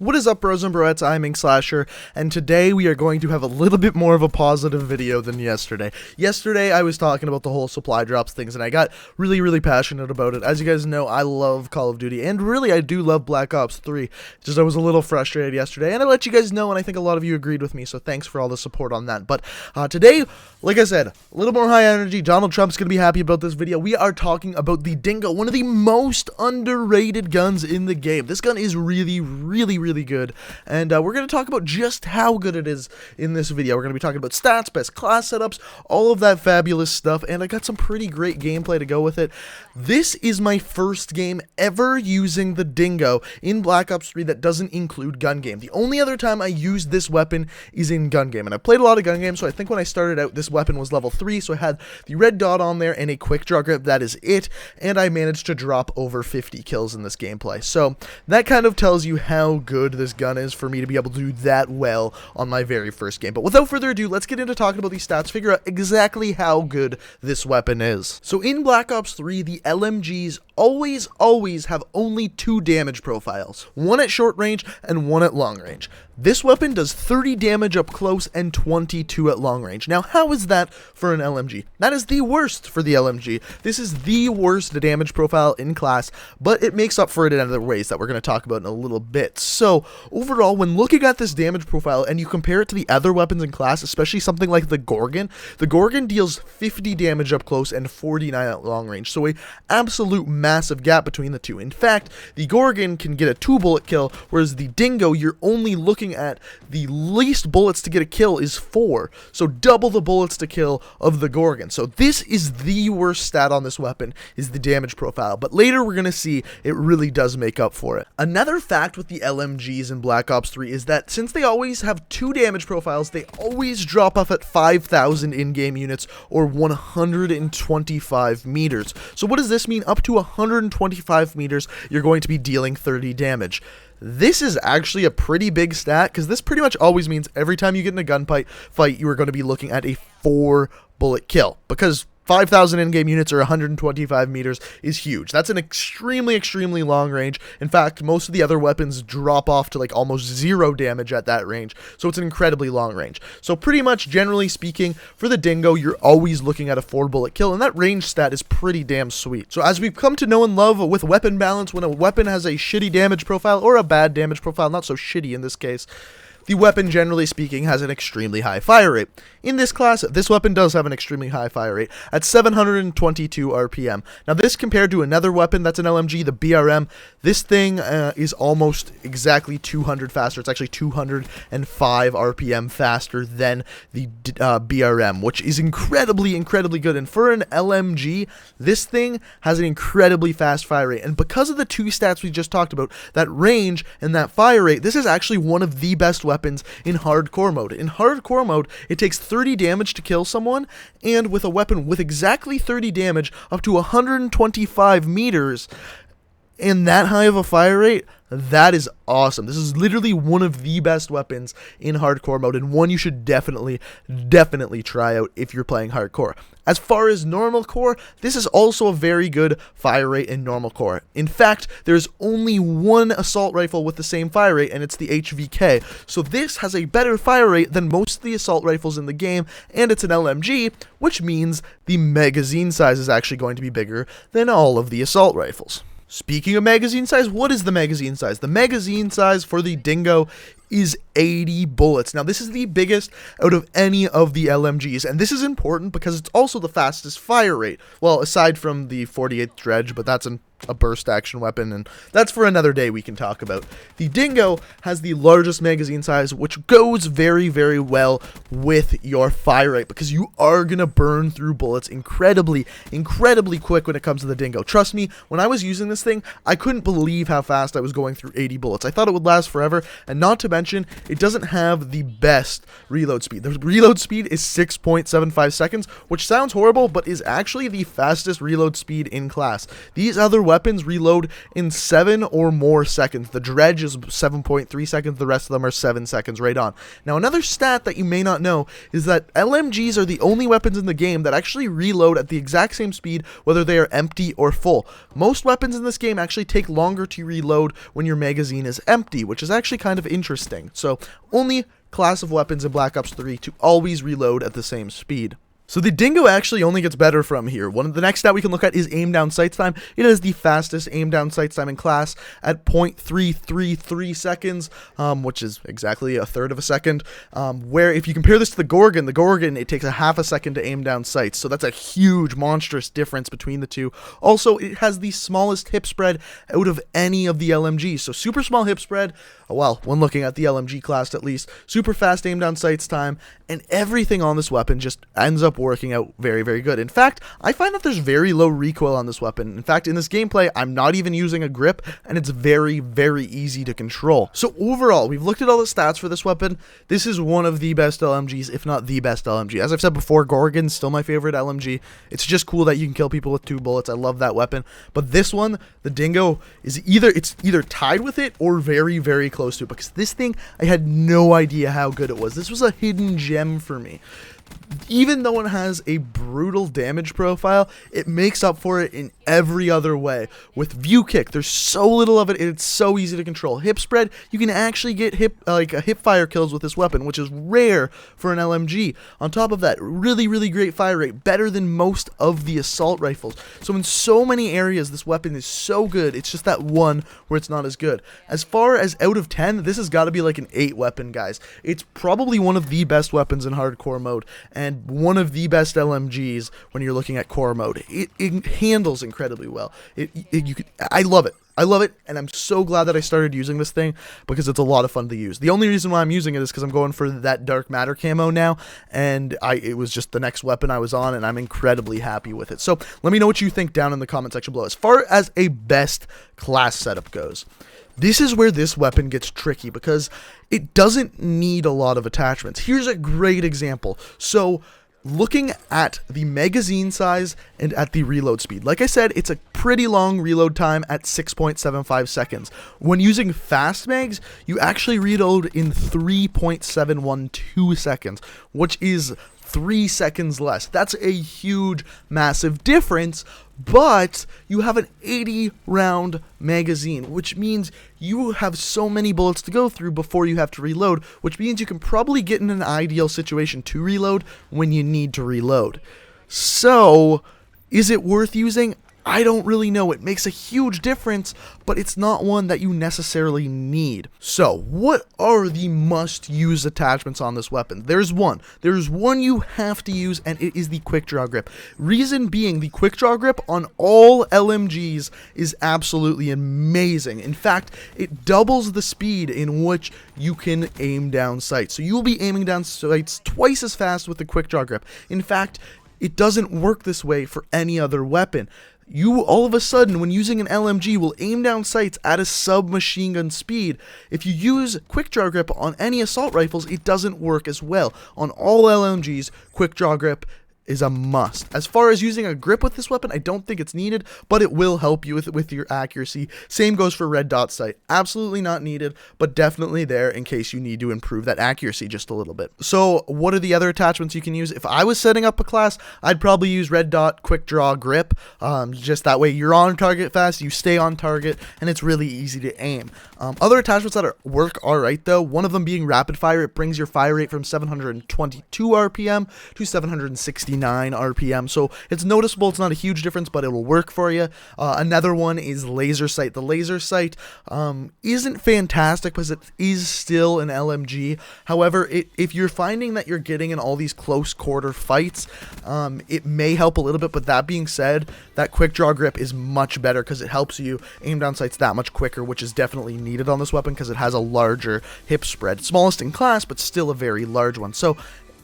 What is up, bros and broettes? I'm Slasher, and today we are going to have a little bit more of a positive video than yesterday. Yesterday, I was talking about the whole supply drops things, and I got really passionate about it. As you guys know, I love Call of Duty, and really, I do love Black Ops 3. Just I was a little frustrated yesterday, and I let you guys know, and I think a lot of you agreed with me, so thanks for all the support on that. But today, like I said, a little more high energy. Donald Trump's going to be happy about this video. We are talking about the Dingo, one of the most underrated guns in the game. This gun is really good, and we're going to talk about just how good it is in this video. We're going to be talking about stats, best class setups, all of that fabulous stuff, and I got some pretty great gameplay to go with it. This is my first game ever using the Dingo in Black Ops 3 that doesn't include gun game. The only other time I used this weapon is in gun game, and I played a lot of gun games, so I think when I started out, this weapon was level 3, so I had the red dot on there and a quick draw grip. That is it, and I managed to drop over 50 kills in this gameplay. So that kind of tells you how good this gun is for me to be able to do that well on my very first game. But without further ado, let's get into talking about these stats, figure out exactly how good this weapon is. So in Black Ops 3, the LMGs always have only 2 damage profiles, one at short range and one at long range. This weapon does 30 damage up close and 22 at long range. Now, how is that for an LMG? That is the worst for the LMG. This is the worst damage profile in class, but it makes up for it in other ways that we're going to talk about in a little bit. So, overall, when looking at this damage profile and you compare it to the other weapons in class, especially something like the Gorgon deals 50 damage up close and 49 at long range. So, a absolute massive gap between the two. In fact, the Gorgon can get a 2-bullet kill, whereas the Dingo, you're only looking at the least bullets to get a kill is 4, so double the bullets to kill of the Gorgon. So this is the worst stat on this weapon, is the damage profile, but later we're gonna see it really does make up for it. Another fact with the LMGs in Black Ops 3 is that since they always have 2 damage profiles, they always drop off at 5,000 in-game units or 125 meters. So what does this mean? Up to 125 meters, you're going to be dealing 30 damage. This is actually a pretty big stat, because this pretty much always means every time you get in a gunfight, you are going to be looking at a 4-bullet kill, because 5,000 in-game units or 125 meters is huge. That's an extremely long range. In fact, most of the other weapons drop off to like almost 0 damage at that range, so it's an incredibly long range. So pretty much, generally speaking, for the Dingo, you're always looking at a 4-bullet kill, and that range stat is pretty damn sweet. So as we've come to know and love with weapon balance, when a weapon has a shitty damage profile or a bad damage profile, not so shitty in this case, the weapon, generally speaking, has an extremely high fire rate. In this class, this weapon does have an extremely high fire rate at 722 RPM. Now, this compared to another weapon that's an LMG, the BRM, this thing is almost exactly 200 faster. It's actually 205 RPM faster than the BRM, which is incredibly good. And for an LMG, this thing has an incredibly fast fire rate. And because of the 2 stats we just talked about, that range and that fire rate, this is actually one of the best weapons in hardcore mode. In hardcore mode, it takes 30 damage to kill someone, and with a weapon with exactly 30 damage up to 125 meters and that high of a fire rate, that is awesome. This is literally one of the best weapons in hardcore mode, and one you should definitely try out if you're playing hardcore. As far as normal core, this is also a very good fire rate in normal core. In fact, there's only one assault rifle with the same fire rate, and it's the HVK. So this has a better fire rate than most of the assault rifles in the game, and it's an LMG, which means the magazine size is actually going to be bigger than all of the assault rifles. Speaking of magazine size, what is the magazine size? The magazine size for the Dingo is 80 bullets. Now, this is the biggest out of any of the LMGs, and this is important because it's also the fastest fire rate. Well, aside from the 48th Dredge, but that's a burst action weapon, and that's for another day we can talk about. The Dingo has the largest magazine size, which goes very well with your fire rate, because you are gonna burn through bullets incredibly quick when it comes to the Dingo. Trust me, when I was using this thing, I couldn't believe how fast I was going through 80 bullets. I thought it would last forever, and not to mention mention, it doesn't have the best reload speed. The reload speed is 6.75 seconds, which sounds horrible, but is actually the fastest reload speed in class. These other weapons reload in 7 or more seconds. The Dredge is 7.3 seconds, the rest of them are 7 seconds right on. Now, another stat that you may not know is that LMGs are the only weapons in the game that actually reload at the exact same speed, whether they are empty or full. Most weapons in this game actually take longer to reload when your magazine is empty, which is actually kind of interesting. So, only class of weapons in Black Ops 3 to always reload at the same speed. So the Dingo actually only gets better from here. The next stat we can look at is aim down sights time. It is the fastest aim down sights time in class at 0.333 seconds, which is exactly a third of a second. Where if you compare this to the Gorgon, it takes a half a second to aim down sights. So that's a huge, monstrous difference between the two. Also, it has the smallest hip spread out of any of the LMGs. So super small hip spread, well, when looking at the LMG class at least, super fast aim down sights time, and everything on this weapon just ends up working out very, very good. In fact, I find that there's very low recoil on this weapon. In fact, in this gameplay, I'm not even using a grip, and it's very, very easy to control. So overall, we've looked at all the stats for this weapon. This is one of the best LMGs, if not the best LMG. As I've said before, Gorgon's still my favorite LMG. It's just cool that you can kill people with 2 bullets. I love that weapon. But this one, the Dingo, is either tied with it or very, very close to it, because this thing, I had no idea how good it was. This was a hidden gem for me. Even though it has a brutal damage profile, it makes up for it in every other way. With view kick, there's so little of it, it's so easy to control. Hip spread, you can actually get hip fire kills with this weapon, which is rare for an LMG. On top of that, really, really great fire rate, better than most of the assault rifles. So in so many areas, this weapon is so good, it's just that one where it's not as good. As far as out of 10, this has got to be like an 8 weapon, guys. It's probably one of the best weapons in hardcore mode, and one of the best LMGs when you're looking at core mode. It handles incredibly well. I love it. I love it, and I'm so glad that I started using this thing because it's a lot of fun to use. The only reason why I'm using it is because I'm going for that dark matter camo now, and it was just the next weapon I was on, and I'm incredibly happy with it. So let me know what you think down in the comment section below. As far as a best class setup goes, this is where this weapon gets tricky because it doesn't need a lot of attachments. Here's a great example. So looking at the magazine size and at the reload speed, like I said, it's a pretty long reload time at 6.75 seconds. When using fast mags, you actually reload in 3.712 seconds, which is 3 seconds less. That's a huge, massive difference, but you have an 80 round magazine, which means you have so many bullets to go through before you have to reload, which means you can probably get in an ideal situation to reload when you need to reload. So, is it worth using? I don't really know. It makes a huge difference, but it's not one that you necessarily need. So, what are the must-use attachments on this weapon? There's one. There's one you have to use, and it is the quick draw grip. Reason being, the quick draw grip on all LMGs is absolutely amazing. In fact, it doubles the speed in which you can aim down sights. So, you'll be aiming down sights twice as fast with the quick draw grip. In fact, it doesn't work this way for any other weapon. You, all of a sudden, when using an LMG, will aim down sights at a submachine gun speed. If you use quick draw grip on any assault rifles, it doesn't work as well. On all LMGs, quick draw grip is a must. As far as using a grip with this weapon, I don't think it's needed, but it will help you with your accuracy. Same goes for red dot sight. Absolutely not needed, but definitely there in case you need to improve that accuracy just a little bit. So what are the other attachments you can use? If I was setting up a class, I'd probably use red dot, quick draw, grip. Just that way you're on target fast, you stay on target, and it's really easy to aim. Other attachments that work alright though, one of them being rapid fire. It brings your fire rate from 722 RPM to 769 RPM, so it's noticeable. It's not a huge difference, but it will work for you. Another one is laser sight. The laser sight isn't fantastic because it is still an LMG. However, if you're finding that you're getting in all these close quarter fights, it may help a little bit, but that being said, that quick draw grip is much better because it helps you aim down sights that much quicker, which is definitely needed on this weapon because it has a larger hip spread. Smallest in class, but still a very large one. So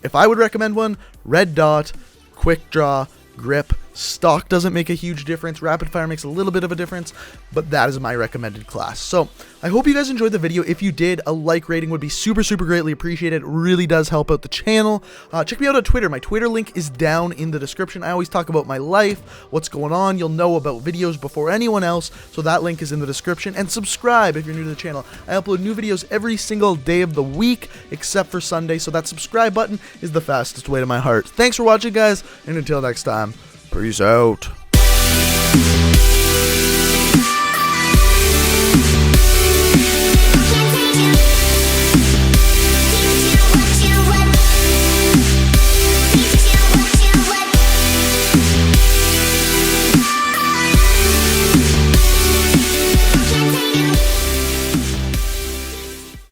if I would recommend one, red dot, quick draw, grip, Stock doesn't make a huge difference. Rapid fire makes a little bit of a difference, but that is my recommended class. So I hope you guys enjoyed the video. If you did, a like rating would be super greatly appreciated. It really does help out the channel. Check me out on Twitter. My Twitter link is down in the description. I always talk about my life, what's going on. You'll know about videos before anyone else, so that link is in the description. And subscribe if you're new to the channel. I upload new videos every single day of the week except for Sunday, so that subscribe button is the fastest way to my heart. Thanks for watching, guys, and until next time, peace out.